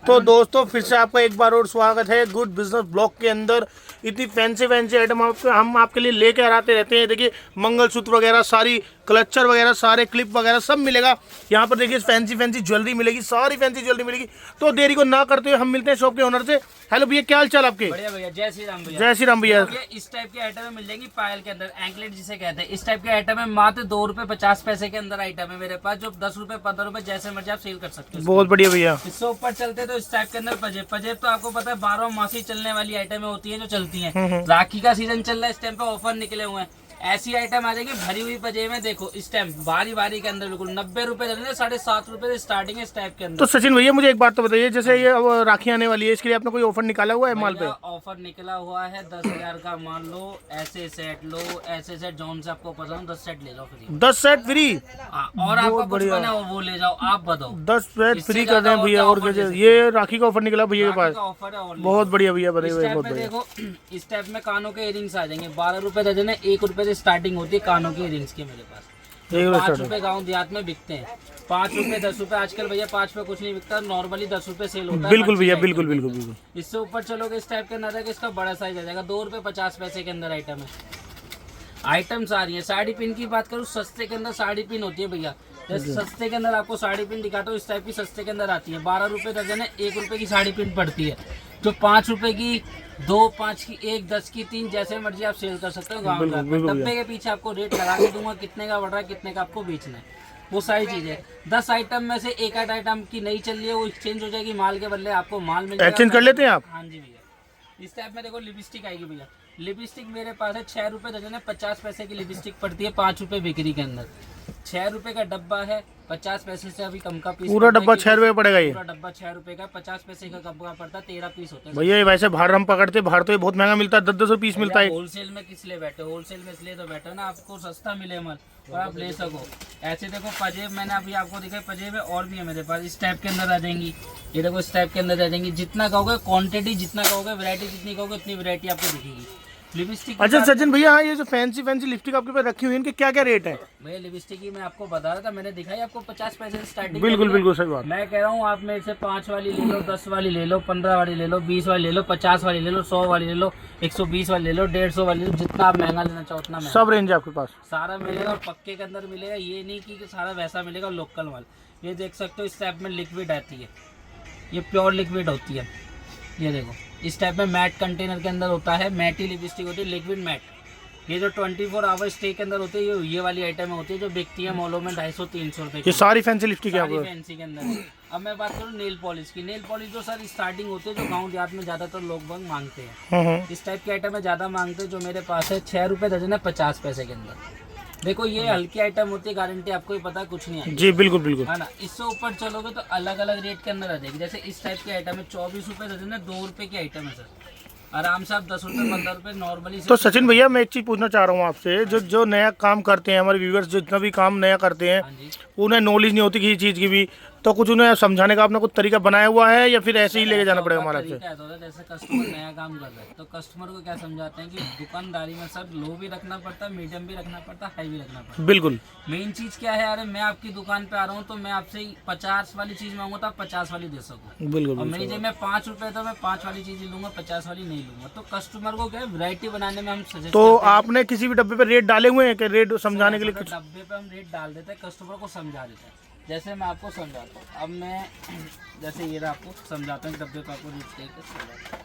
तो दोस्तों फिर से आपका एक बार और स्वागत है गुड बिजनेस ब्लॉग के अंदर। इतनी फैंसी आइटम हम आपके लिए लेके आते रहते हैं। देखिए मंगलसूत्र वगैरह, सारी क्लचर वगैरह, सारे क्लिप वगैरह सब मिलेगा यहाँ पर। देखिए फैंसी ज्वेलरी मिलेगी, सारी फैंसी ज्वेलरी मिलेगी। तो देरी को ना करते हुए हम मिलते हैं शॉप के ओनर से। हेलो भैया, क्या हाल चाल आपके? बढ़िया भैया, जय श्री राम भैया। जय श्री राम भैया। इस टाइप के आइटम मिल जाएंगी पायल के अंदर, एंकलेट जिसे कहते हैं। इस टाइप के आइटम है मात्र ₹2.50 के अंदर आइटम है मेरे पास, जो ₹10 ₹15 जैसे मर्जी आप सेल कर सकते हो। बहुत बढ़िया भैया। इससे ऊपर चलते तो इस टाइप के अंदर पजेब तो आपको पता है 12 मासी चलने वाली आइटमें होती है जो चलती है। राखी का सीजन चल रहा है, इस टाइम पे ऑफर निकले हुए हैं। ऐसी आइटम आ जाएगी भरी हुई पजेब में। देखो इस टाइम बारी के अंदर बिल्कुल ₹90 दे रहे हैं, ₹7.5 से स्टार्टिंग है इस टाइप के अंदर। तो सचिन भैया मुझे एक बात तो बताइए, जैसे ये अब राखी आने वाली है, इसके लिए आपने कोई ऑफर निकाला हुआ है माल पे? ऑफर निकला हुआ है 10,000 का। मान लो ऐसे सेट लो, ऐसे सेट जौन से आपको पसंद 10 सेट ले जाओ फ्री। 10 set free? और आपको कुछ बना वो ले जाओ, आप बताओ। 10 सेट फ्री कर रहे हैं भैया। और ये राखी का ऑफर निकला भैया के पास? ऑफर है बहुत बढ़िया भैया, बताइए। बहुत बढ़िया। देखो इस टाइप में कानों के इयरिंग्स आ जाएंगे। ₹12 दर्जन है, ₹1 से स्टार्टिंग होती है कानों के इयरिंग्स के मेरे पास। ₹5 गाँव देहात में बिकते हैं। ₹5 ₹10 आजकल भैया 5 पे कुछ नहीं बिकता, नॉर्मली ₹10 सेल होता है। बिल्कुल भैया, बिल्कुल। इससे ऊपर चलोगे इस टाइप के अंदर है कि इसका बड़ा साइज आ जाएगा। ₹2.50 के अंदर आइटम है। आइटम्स आ रही है। साड़ी पिन की बात करूँ, सस्ते के अंदर साड़ी पिन होती है भैया। जैसे सस्ते के अंदर आपको साड़ी पिन दिखाता हूँ, इस टाइप की सस्ते के अंदर आती है। ₹12 दर्जन है, ₹1 की साड़ी पिन पड़ती है। जो ₹5 की, 2, 5 की, 1, 10 की, 3 जैसे मर्जी आप सेल कर सकते हो। गाँव में डब्बे के पीछे आपको रेट लगा के दूंगा, कितने का बढ़ रहा है, कितने का आपको बेचना है, वो सारी चीजें। 10 आइटम में से एक आध आइटम की नहीं चल रही है, वो एक्सचेंज हो जाएगी। माल के बदले आपको माल मिल जाएगा। एक्सचेंज कर लेते हैं आप? हाँ जी भैया। इस टाइप में देखो लिपस्टिक आएगी भैया। लिपस्टिक मेरे पास है ₹6 दर्जन है। 50 पैसे की लिपस्टिक पड़ती है, ₹5 बिक्री के अंदर। ₹6 का डब्बा है, 50 पैसे से अभी कम का पीस। पूरा डब्बा ₹6 पड़ेगा ये? पूरा डब्बा ₹6 का, 50 पैसे का कप का पड़ता है, 13 पीस होते हैं भैया। वैसे बाहर हम पकड़ते, बाहर तो ये बहुत महंगा मिलता है, 10-10 पीस मिलता है। होलसेल में किस लिए बैठे? होलसेल में इसलिए तो बैठे ना, आपको सस्ता मिले माल और आप ले सको। ऐसे देखो पजेब मैंने अभी आपको दिखाई, पजेब है और भी है मेरे पास। इस टाइप के अंदर आ जाएंगी। ये देखो इस टाइप के अंदर आ जाएंगी। जितना कहोगे क्वांटिटी, जितना कहोगे वैरायटी, जितनी कहोगे उतनी वैरायटी आपको दिखेगी। लिपस्टिक। अच्छा सचिन भैया, हाँ ये जो फैंसी लिपस्टिक आपके पास रखी हुई है, इनके क्या क्या रेट है? भैया लिपस्टिक की मैं आपको बता रहा था, मैंने दिखाई आपको 50 पैसे से स्टार्टिंग। बिल्कुल सही बात। मैं कह रहा हूँ आप मेरे से 5 वाली ले लो, 10 वाली ले लो, 15 वाली ले लो, 20 वाली ले लो, 50 वाली ले लो, 100 वाली ले लो, 120 वाली ले लो, 150 वाली ले लो। जितना आप महंगा लेना चाहो उतना महंगा। सब रेंज है आपके पास? सारा मिलेगा और पक्के के अंदर मिलेगा। ये नहीं कि सारा वैसा मिलेगा लोकल माल। ये देख सकते हो इस टाइप में लिक्विड आती है, ये प्योर लिक्विड होती है। ये देखो इस टाइप में मैट कंटेनर के अंदर होता है, मैट ही लिपस्टिक होती है, लिक्विड मैट। ये जो 24 आवर स्टे के अंदर होती है, ये वाली आइटम होती है जो बिकती है मॉलों में ₹250-300 ये सारी फैंसी लिपस्टिक है आपको? फैंसी के अंदर। अब मैं बात करूँ नेल पॉलिश की। नेल पॉलिश जो सर स्टार्टिंग होती है, जो गाँव देहात में ज्यादातर लोग मांगते हैं, इस टाइप की आइटम में ज्यादा मांगते हैं। जो मेरे पास है ₹6 दर्जन है, 50 पैसे के अंदर। देखो ये हल्की आइटम होती है, गारंटी आपको ही पता है, कुछ नहीं है जी। बिल्कुल है ना। इससे ऊपर चलोगे तो अलग अलग रेट के अंदर आ जाएगी। जैसे इस टाइप की आइटम है ₹24 दर्जन है, ₹2 की आइटम है सर। आराम से आप ₹10 ₹15 नॉर्मली। तो सचिन भैया मैं एक चीज़ पूछना चाह रहा हूँ आपसे, जो नया काम करते हैं हमारे व्यूअर्स, जितना भी काम नया करते हैं, उन्हें नॉलेज नहीं होती किसी चीज़ की भी, तो कुछ उन्हें समझाने का आपने कुछ तरीका बनाया हुआ है या फिर ऐसे ही लेके जाना पड़ेगा हमारा? जैसे कस्टमर नया काम कर रहा है तो कस्टमर को क्या समझाते हैं कि दुकानदारी में सर लो भी रखना पड़ता है, मीडियम भी रखना पड़ता है, हाई भी रखना पड़ता है। बिल्कुल। मेन चीज क्या है, अरे मैं आपकी दुकान पे आ रहा हूँ तो मैं आपसे 50 वाली चीज मांगूंगा तो आप 50 वाली दे सको। बिल्कुल। और मेरी जेब में ₹5 तो मैं 5 वाली चीज लूंगा, 50 वाली नहीं लूंगा। तो कस्टमर को क्या है, वैरायटी बनाने में हम सजेस्ट। तो आपने किसी भी डब्बे पे रेट डाले हुए हैं कि रेट समझाने के लिए? कुछ डब्बे पे हम रेट डाल देते हैं, कस्टमर को समझा देते हैं। जैसे मैं आपको समझाता हूँ, अब मैं जैसे ये आपको समझाता हूँ, डब्बे पे आपको रेट देकर समझाता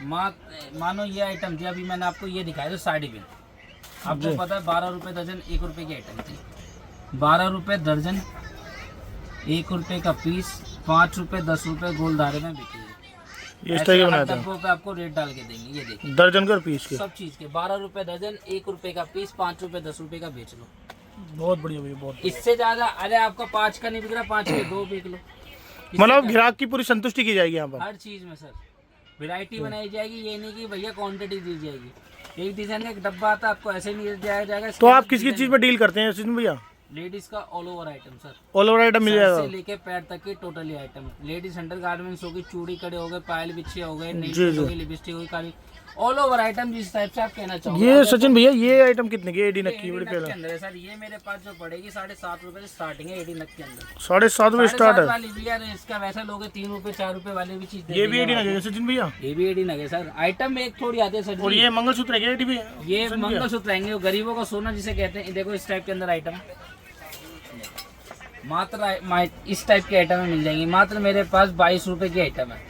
हूँ। मानो ये आइटम थी, अभी मैंने आपको ये दिखाया था साड़ी बिन। आपको पता है ₹12 दर्जन, ₹1 की आइटम थी। ₹12 दर्जन, ₹1 का पीस, ₹5 ₹10 गोलधारे में बिकी है। इस तरह बनाया था। डब्बों पे आपको रेट डाल के देंगे। ये देखिए दर्जन का पीस के सब चीज के ₹12 दर्जन, ₹1 का पीस, ₹5 ₹10 का बेच लो। बहुत बढ़िया भैया, बहुत। इससे ज्यादा अरे आपका 5 का नहीं बिक रहा, 5 के 2 बिक लो। मतलब ग्राहक की पूरी संतुष्टि की जाएगी यहाँ पर? हर चीज में सर वैरायटी बनाई जाएगी। ये नहीं कि भैया क्वांटिटी दी जाएगी। एक डिजाइन का एक डब्बा आता है, आपको ऐसे नहीं दिया जाएगा। तो आप किस चीज में डील करते हैं सचिन भैया? लेडीज का all over item sir, all over item मिल जाएगा से लेके पैर तक की totally item. Ladies undergarments होगी, चूड़ी कड़े हो गए, पायल बिछे हो गए, नेल हो गई, लिपस्टिक हो गई, काली ऑल ओवर आइटम जिस टाइप से आप कहना चाहोगे। ये सचिन भैया ये आइटम कितने की एडी नक्की बड़ी के पहला अंदर है सर, ये मेरे पास जो पड़ेगी 7.5 रुपए से स्टार्टिंग है एडी नक के अंदर। 7.5 स्टार्ट है। वाली भी है, इसका वैसा लोगे 3 रुपए 4 रुपए वाले भी चीज। ये भी एडी नग है सचिन भैया। ये भी एडी नग है सर। आइटम में एक थोड़ी आते हैं सर। और ये मंगलसूत्र है क्या एडी भी? ये मंगलसूत्र रहेंगे, वो गरीबों का सोना जिसे कहते हैं। देखो इस टाइप के अंदर आइटम मात्र इस टाइप के आइटम मिल जाएंगी। मात्र मेरे पास 22 रुपए की आइटम है।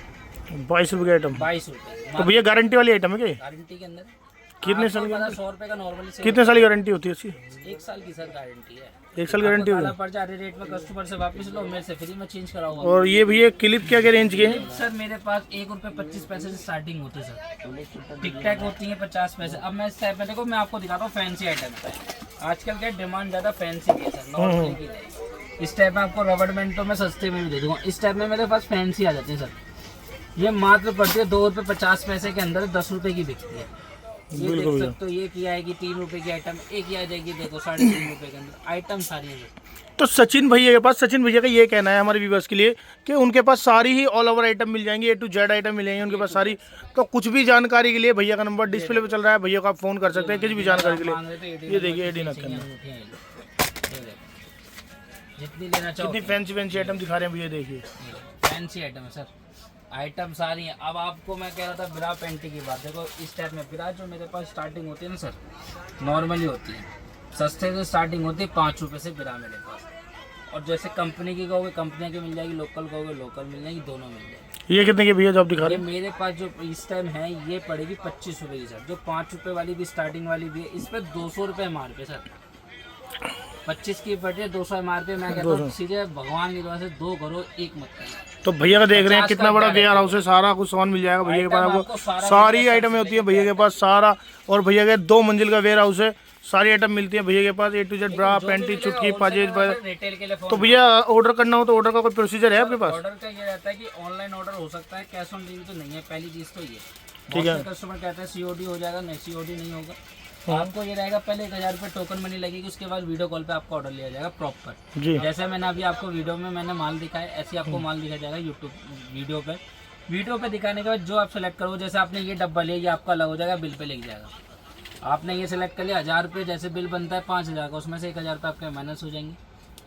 22 रुपए की आइटम। 22 रुपए। तो भैया गारंटी वाली आइटम है क्या? गारंटी के अंदर कितने साल की? 100 रुपए का नॉर्मली। कितने साल की गारंटी होती है इसकी? 1 साल की सर गारंटी है। 1 साल गारंटी होगी। पड़ जा रहे रेट में कस्टमर से वापस लो, मेरे से फ्री में चेंज कराऊंगा। और ये भैया क्लिप क्या क्या रेंज के हैं? सर मेरे पास 1 रुपए 25 पैसे से स्टार्टिंग होती है सर। टिक टैक होती है 50 पैसे। अब मैं इस टाइप में देखो, मैं आपको दिखाता हूँ फैंसी आइटम। आजकल क्या डिमांड ज्यादा फैंसी की है सर, नॉर्मली की नहीं। इस टाइप में आपको रबड़ बैंड तो मैं सस्ते में भी दे दूंगा। इस टाइप में मेरे पास फैंसी आ जाती है सर। ये मात्र पड़ती है 2 रुपए 50 पैसे के अंदर 10 रुपए की बिकती है। ये देख सकते हो, ये की आएगी 3 रुपए की आइटम, एक ही आ जाएगी देखो 3.5 रुपए के अंदर आइटम सारी है। तो सचिन भैया के पास, सचिन भैया का ये कहना है हमारे व्यूअर्स के लिए कि उनके पास सारी ही ऑल ओवर आइटम मिल जाएंगी, A to Z आइटम मिल जाएंगी उनके पास सारी। तो कुछ भी जानकारी के लिए भैया का नंबर डिस्प्ले पे चल रहा है, भैया को आप फोन कर सकते हैं किसी भी जानकारी के लिए। ये देखिए एडी नक जितनी लेना चाहो। कितनी फैंसी फैंसी आइटम दिखा रहे हैं भैया, देखिए फैंसी आइटम है सर। आइटम सारी हैं। अब आपको मैं कह रहा था बिरा पेंटी की बात। देखो इस टाइप में बिरा जो मेरे पास स्टार्टिंग होती है ना सर, नॉर्मली होती है सस्ते से स्टार्टिंग होती है 5 रुपए से बिरा मेरे पास। और जैसे कंपनी की कहोगे कंपनी की मिल जाएगी, लोकल कहोगे लोकल मिल जाएगी, दोनों मिल जाएगी। ये कितने के भैया जो आप दिखा ये रहे हैं? मेरे पास जो इस टाइम है ये पड़ेगी 25 रुपए की सर। जो 5 रुपए वाली भी स्टार्टिंग वाली भी है, इस पर 200 रुपए MRP सर। 25 की पड़ती है 200 MRP। मैं कहता हूँ सीधे भगवान की दुआ से 2 करो 1 मत करना। तो भैया का देख रहे हैं कितना बड़ा वेयर हाउस है, सारा कुछ सामान मिल जाएगा भैया के पास आपको। सारी आइटमें होती है भैया के पास सारा। और भैया के 2 मंजिल का वेयर हाउस है, सारी आइटम मिलती है भैया के पास। A to Z bra panty चुटकी पाजेज। रिटेल के लिए तो भैया ऑर्डर करना हो तो ऑर्डर का कोई प्रोसीजर है आपके पास? ऑर्डर का ये रहता है कि ऑनलाइन ऑर्डर हो सकता है, कैश ऑन डिलीवरी तो नहीं है। पहली चीज तो ये ठीक है। कस्टमर कहता है COD हो जाएगा, नहीं COD नहीं होगा। आपको ये रहेगा पहले 1000 रुपये टोकन मनी लगेगी, उसके बाद वीडियो कॉल पे आपको ऑर्डर लिया जाएगा प्रॉपर। जी। जैसे मैंने अभी आपको वीडियो में मैंने माल दिखाया, ऐसे ही आपको माल दिखाया जाएगा यूट्यूब वीडियो पे दिखाने के बाद जो आप सेलेक्ट करो, जैसे आपने ये डब्बा लिया, ये आपका अलग हो जाएगा, बिल पे लग जाएगा। आपने ये सेलेक्ट कर लिया 1000 रुपये, जैसे बिल बनता है 5000 का, उसमें से 1000 रुपये आपके माइनस हो जाएंगे।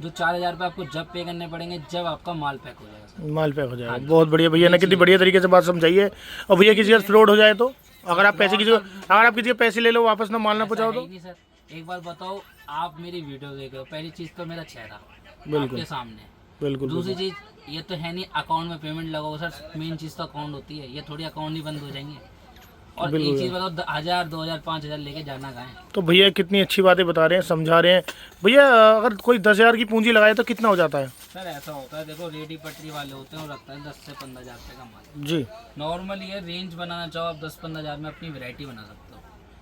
जो 4000 रुपये आपको जब पे करने पड़ेंगे जब आपका माल पैक हो जाएगा। माल पैक हो जाएगा। बहुत बढ़िया भैया ने कितनी बढ़िया तरीके से बात समझाइए। और भैया किसी का फ्रॉड हो जाए तो, अगर आप किसी के पैसे ले लो वापस ना माल ना पहुंचाओ तो? नहीं सर, एक बार बताओ, आप मेरी वीडियो देख रहे हो, पहली चीज तो मेरा चेहरा बिल्कुल आपके सामने। बिल्कुल। दूसरी चीज ये तो है नहीं अकाउंट में पेमेंट लगाओ सर, मेन चीज तो अकाउंट होती है। ये थोड़ी अकाउंट ही बंद हो जाएंगे। और एक चीज बताओ, 1000 2000 5000 लेके जाना कहाँ है? तो भैया कितनी अच्छी बातें बता रहे हैं, समझा रहे हैं। भैया अगर कोई 10,000 की पूंजी लगाए तो कितना हो जाता है? सर ऐसा होता है, देखो रेडी पटरी वाले होते हैं, वो रखता है 10 से 15,000 रुपये का माल। जी। नॉर्मली ये रेंज बनाना चाहो आप 10-15,000 में अपनी वैरायटी बना सकते हो।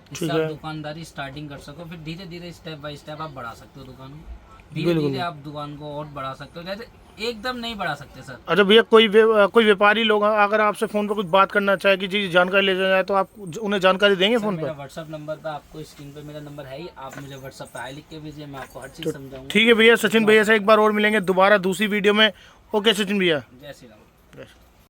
ठीक इससे है। आप दुकानदारी स्टार्टिंग कर सको, फिर धीरे धीरे स्टेप बाय स्टेप आप बढ़ा सकते हो दुकान को। धीरे धीरे आप दुकान को और बढ़ा सकते हो, जैसे एकदम नहीं बढ़ा सकते सर। अच्छा भैया, कोई व्यापारी लोग अगर आपसे फ़ोन पर कुछ बात करना चाहे कि जी जानकारी ले जाए तो आप उन्हें जानकारी देंगे फ़ोन पर? मेरा व्हाट्सअप नंबर पे आपको स्क्रीन पे मेरा नंबर है ही, आप मुझे व्हाट्सअप पे हाई लिख के भेजिए, मैं आपको हर चीज़ समझाऊंगा। ठीक है भैया, सचिन भैया से एक बार और मिलेंगे दोबारा दूसरी वीडियो में। ओके सचिन भैया, जय श्री राम।